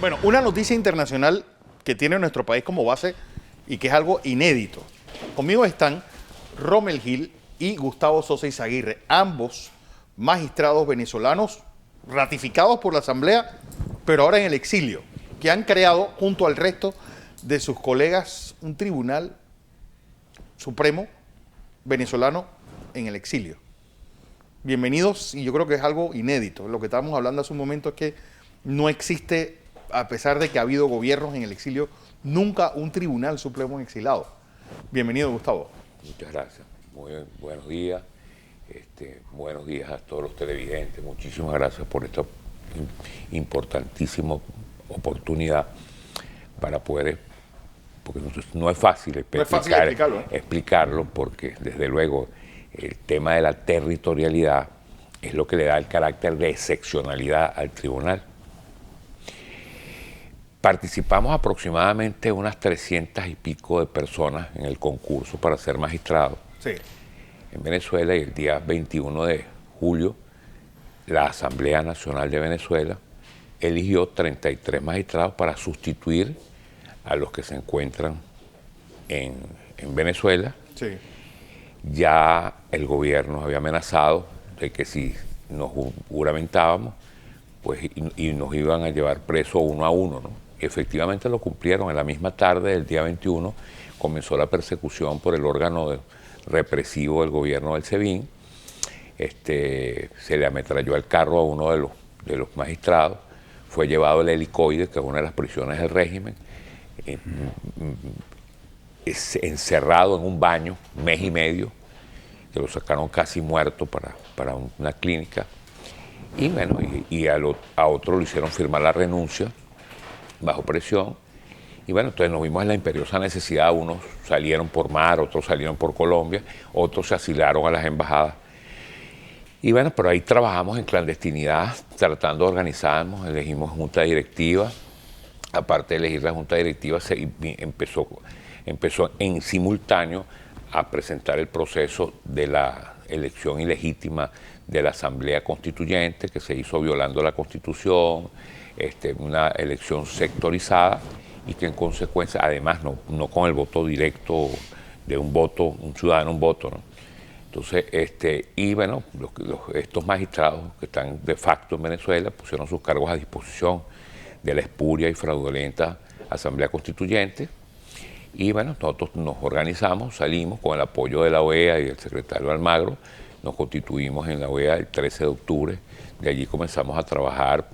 Bueno, una noticia internacional que tiene nuestro país como base y que es algo inédito. Conmigo están Rommel Gil y Gustavo Sosa Izaguirre, ambos magistrados venezolanos ratificados por la Asamblea, pero ahora en el exilio, que han creado junto al resto de sus colegas un tribunal supremo venezolano en el exilio. Bienvenidos, y yo creo que es algo inédito. Lo que estábamos hablando hace un momento es que no existe, a pesar de que ha habido gobiernos en el exilio, nunca un tribunal supremo exilado. Bienvenido, Gustavo. Muchas gracias. Muy buenos días. Buenos días a todos los televidentes. Muchísimas gracias por esta importantísima oportunidad para poder, porque no es fácil explicarlo, porque desde luego el tema de la territorialidad es lo que le da el carácter de excepcionalidad al tribunal. Participamos aproximadamente unas 300 y pico de personas en el concurso para ser magistrado en Venezuela, y el día 21 de julio la Asamblea Nacional de Venezuela eligió 33 magistrados para sustituir a los que se encuentran en Venezuela. Sí. Ya el gobierno había amenazado de que si nos juramentábamos, pues y nos iban a llevar preso uno a uno, ¿no? Y efectivamente lo cumplieron. En la misma tarde del día 21 comenzó la persecución por el órgano represivo del gobierno del SEBIN. Se le ametralló el carro a uno de los magistrados, fue llevado el helicoide, que es una de las prisiones del régimen, encerrado en un baño, mes y medio, que lo sacaron casi muerto para una clínica. Y bueno, a otro le hicieron firmar la renuncia bajo presión. Y bueno, entonces nos vimos en la imperiosa necesidad. Unos salieron por mar, otros salieron por Colombia, otros se asilaron a las embajadas. Y bueno, pero ahí trabajamos en clandestinidad, tratando de organizarnos, elegimos junta directiva. Aparte de elegir la junta directiva, empezó en simultáneo a presentar el proceso de la elección ilegítima de la Asamblea Constituyente, que se hizo violando la Constitución, una elección sectorizada, y que en consecuencia, además no con el voto directo de un ciudadano, un voto, ¿no? Entonces, y bueno, estos magistrados que están de facto en Venezuela pusieron sus cargos a disposición de la espuria y fraudulenta Asamblea Constituyente. Y bueno, nosotros nos organizamos, salimos con el apoyo de la OEA y del secretario Almagro, nos constituimos en la OEA el 13 de octubre, de allí comenzamos a trabajar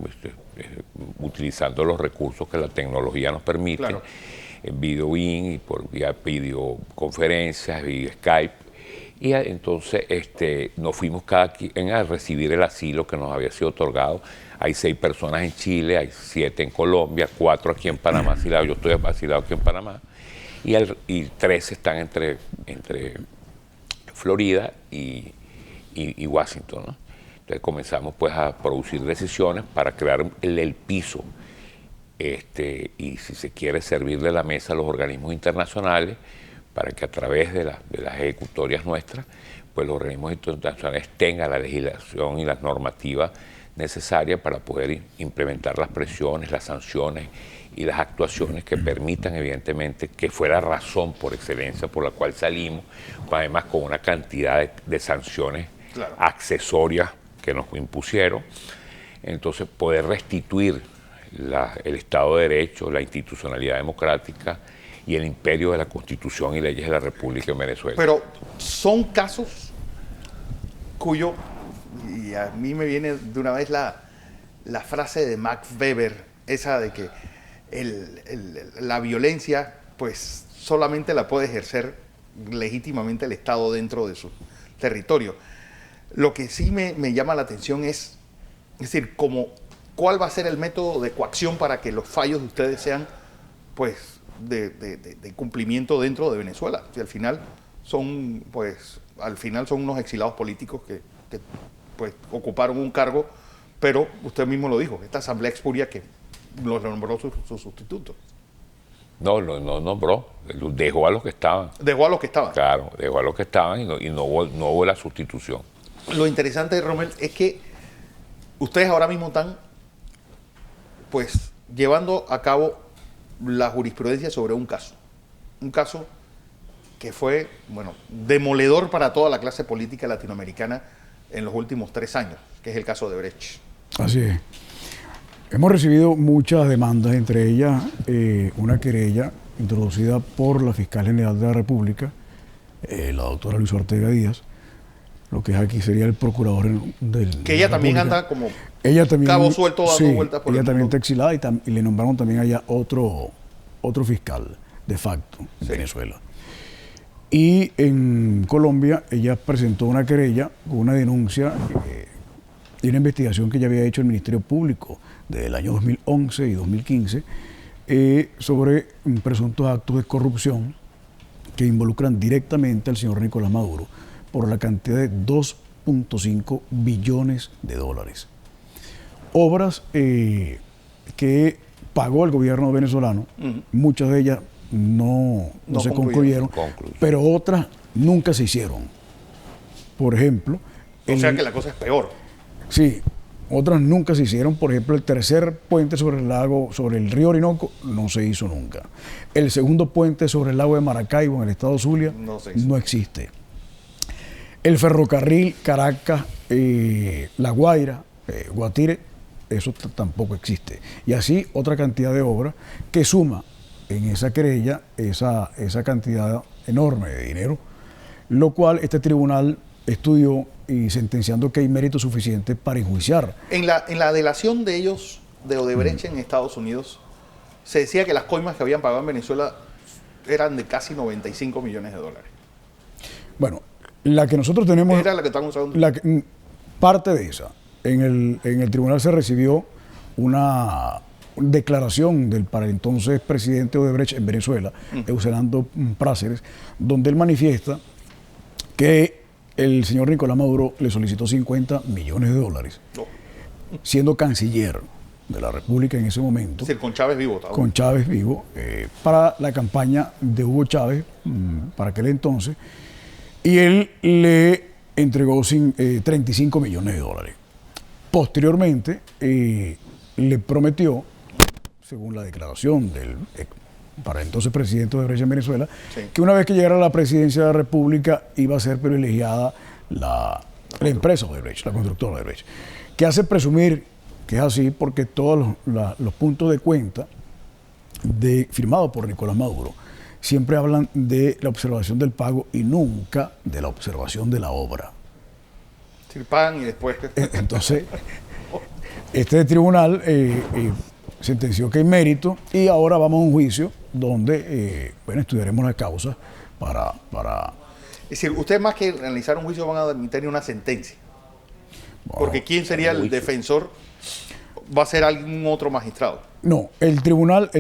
utilizando los recursos que la tecnología nos permite, claro, en videoin y por vía videoconferencias, vía Skype. Y entonces nos fuimos cada quien a recibir el asilo que nos había sido otorgado. Hay 6 personas en Chile, hay 7 en Colombia, 4 aquí en Panamá asilados. Yo estoy asilado aquí en Panamá. Y 3 están entre Florida y Washington, ¿no? Entonces comenzamos pues a producir decisiones para crear el piso, y si se quiere servirle la mesa a los organismos internacionales, para que a través de las ejecutorias nuestras, pues los organismos internacionales tengan la legislación y las normativas necesarias para poder implementar las presiones, las sanciones y las actuaciones que permitan, evidentemente, que fue la razón por excelencia por la cual salimos, además con una cantidad de sanciones, claro, accesorias que nos impusieron. Entonces, poder restituir el Estado de Derecho, la institucionalidad democrática y el imperio de la Constitución y leyes de la República en Venezuela. Pero son casos cuyo, y a mí me viene de una vez la frase de Max Weber, esa de que la violencia pues solamente la puede ejercer legítimamente el Estado dentro de su territorio. Lo que sí me llama la atención es decir, ¿cuál va a ser el método de coacción para que los fallos de ustedes sean pues de cumplimiento dentro de Venezuela? Si al final son unos exilados políticos que pues ocuparon un cargo, pero usted mismo lo dijo, esta asamblea expuria que los nombró su sustituto. No nombró, dejó a los que estaban. Dejó a los que estaban. Claro, dejó a los que estaban y no hubo la sustitución. Lo interesante, Rommel, es que ustedes ahora mismo están pues llevando a cabo la jurisprudencia sobre un caso que fue, bueno, demoledor para toda la clase política latinoamericana en los últimos 3 años, que es el caso de Brecht. Así es. Hemos recibido muchas demandas, entre ellas una querella introducida por la Fiscal General de la República, la doctora Luisa Ortega Díaz, lo que es aquí sería el procurador que ella también anda como cabo suelto dando vueltas por el mundo. Ella también está exilada y le nombraron también allá otro fiscal de facto en Venezuela. Y en Colombia ella presentó una querella con una denuncia de una investigación que ya había hecho el Ministerio Público desde el año 2011 y 2015 sobre presuntos actos de corrupción que involucran directamente al señor Nicolás Maduro por la cantidad de 2.5 billones de dólares. Obras que pagó el gobierno venezolano, muchas de ellas no se concluyeron, pero otras nunca se hicieron. Por ejemplo... O sea que la cosa es peor. Sí, otras nunca se hicieron. Por ejemplo, el tercer puente sobre el lago, sobre el río Orinoco, no se hizo nunca. El segundo puente sobre el lago de Maracaibo, en el estado Zulia, no existe. El ferrocarril Caracas, La Guaira, Guatire, eso tampoco existe. Y así otra cantidad de obras que suma en esa querella esa cantidad enorme de dinero, lo cual este tribunal estudió y sentenciando que hay mérito suficiente para enjuiciar. En la delación de ellos, de Odebrecht en Estados Unidos, se decía que las coimas que habían pagado en Venezuela eran de casi 95 millones de dólares. Bueno, la que nosotros tenemos... Era la que estamos usando. Parte de esa. En el tribunal se recibió una declaración del para entonces presidente Odebrecht en Venezuela, Eusebio Práceres, donde él manifiesta que el señor Nicolás Maduro le solicitó 50 millones de dólares, siendo canciller de la República en ese momento. Es decir, con Chávez vivo. ¿Tal? Con Chávez vivo, para la campaña de Hugo Chávez, para aquel entonces, y él le entregó 35 millones de dólares. Posteriormente, le prometió, según la declaración del para entonces presidente de Odebrecht en Venezuela, que una vez que llegara a la presidencia de la República iba a ser privilegiada la empresa Odebrecht, la constructora Odebrecht, que hace presumir que es así porque todos los puntos de cuenta firmados por Nicolás Maduro siempre hablan de la observación del pago y nunca de la observación de la obra. Si pagan y después... Entonces, este tribunal sentenció que hay mérito y ahora vamos a un juicio donde estudiaremos las causas para... Es decir, ustedes más que realizar un juicio van a emitir una sentencia. Porque ¿quién sería el defensor? ¿Va a ser algún otro magistrado? No, el tribunal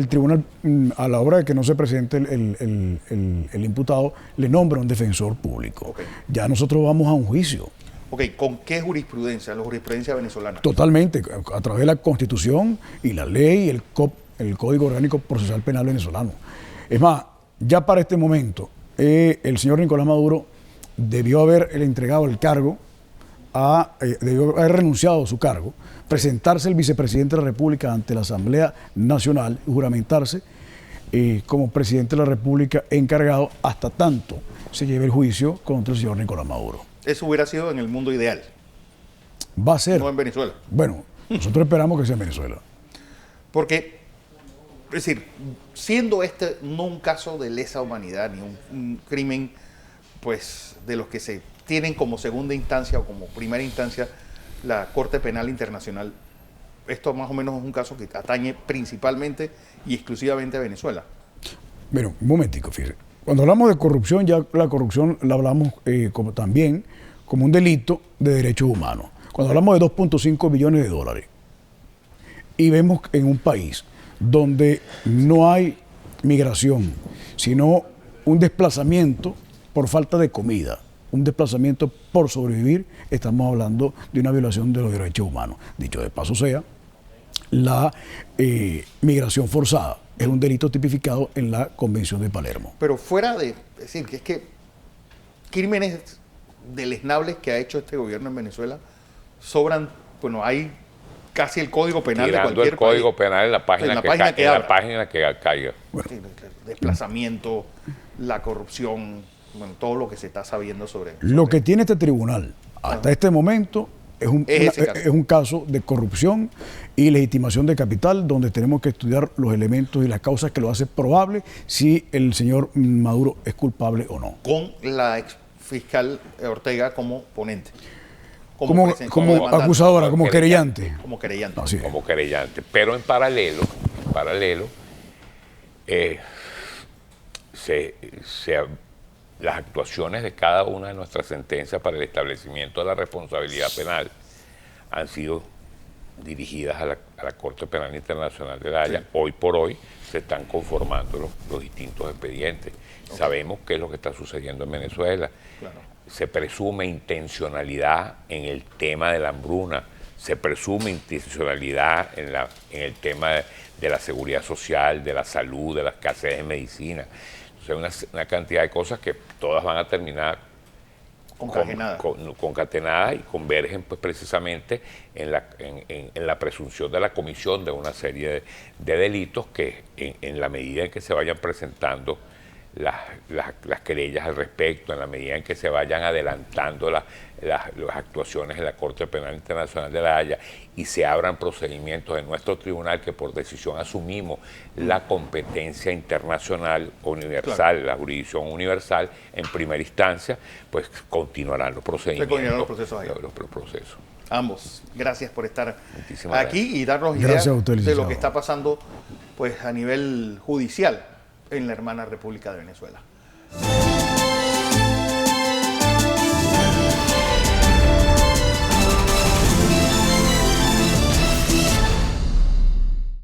a la hora de que no se presente el imputado, le nombra un defensor público. Okay. Ya nosotros vamos a un juicio. Ok, ¿con qué jurisprudencia? La jurisprudencia venezolana. Totalmente, a través de la Constitución y la ley, el Código Orgánico Procesal Penal venezolano. Es más, ya para este momento, el señor Nicolás Maduro debió haber entregado el cargo, debió haber renunciado a su cargo, presentarse el vicepresidente de la República ante la Asamblea Nacional y juramentarse como presidente de la República encargado hasta tanto se lleve el juicio contra el señor Nicolás Maduro. Eso hubiera sido en el mundo ideal. Va a ser. No en Venezuela. Bueno, nosotros esperamos que sea en Venezuela. Porque, es decir, siendo este no un caso de lesa humanidad ni un crimen, pues, de los que se tienen como segunda instancia o como primera instancia la Corte Penal Internacional, esto más o menos es un caso que atañe principalmente y exclusivamente a Venezuela. Bueno, un momentico, fíjate. Cuando hablamos de corrupción, ya la corrupción la hablamos también como un delito de derechos humanos. Cuando hablamos de 2.5 billones de dólares y vemos en un país donde no hay migración, sino un desplazamiento por falta de comida, un desplazamiento por sobrevivir, estamos hablando de una violación de los derechos humanos. Dicho de paso sea, la migración forzada es un delito tipificado en la Convención de Palermo. Pero fuera de, es decir, que es que crímenes deleznables que ha hecho este gobierno en Venezuela sobran, bueno, hay casi el código penal de tirando cualquier el código país. penal en la página, En la página que en la abra. página que caiga. Sí, el desplazamiento, la corrupción, bueno, todo lo que se está sabiendo sobre Lo que tiene este tribunal hasta este momento es ese caso. es un caso de corrupción y legitimación de capital, donde tenemos que estudiar los elementos y las causas que lo hacen probable si el señor Maduro es culpable o no. con la ex fiscal Ortega como ponente. Como demandante, acusadora, como querellante. querellante. como querellante. Así es. Como querellante. Pero en paralelo, las actuaciones de cada una de nuestras sentencias para el establecimiento de la responsabilidad penal han sido dirigidas a la Corte Penal Internacional de La Haya. Sí. Hoy por hoy se están conformando los distintos expedientes. Okay. Sabemos qué es lo que está sucediendo en Venezuela. Claro. Se presume intencionalidad en el tema de la hambruna, se presume intencionalidad en el tema de la seguridad social, de la salud, de la escasez de medicina. Entonces, una cantidad de cosas que todas van a terminar concatenadas y convergen pues, precisamente en la presunción de la comisión de una serie de delitos que en la medida en que se vayan presentando las querellas al respecto, en la medida en que se vayan adelantando las actuaciones en la Corte Penal Internacional de La Haya y se abran procedimientos en nuestro tribunal que por decisión asumimos la competencia internacional universal, claro, la jurisdicción universal en primera instancia, pues continuarán los procedimientos. Los procesos ahí. Los procesos. Ambos, gracias por estar Muchísimas aquí gracias. Y darnos ideas de lo que está pasando pues, a nivel judicial en la hermana República de Venezuela.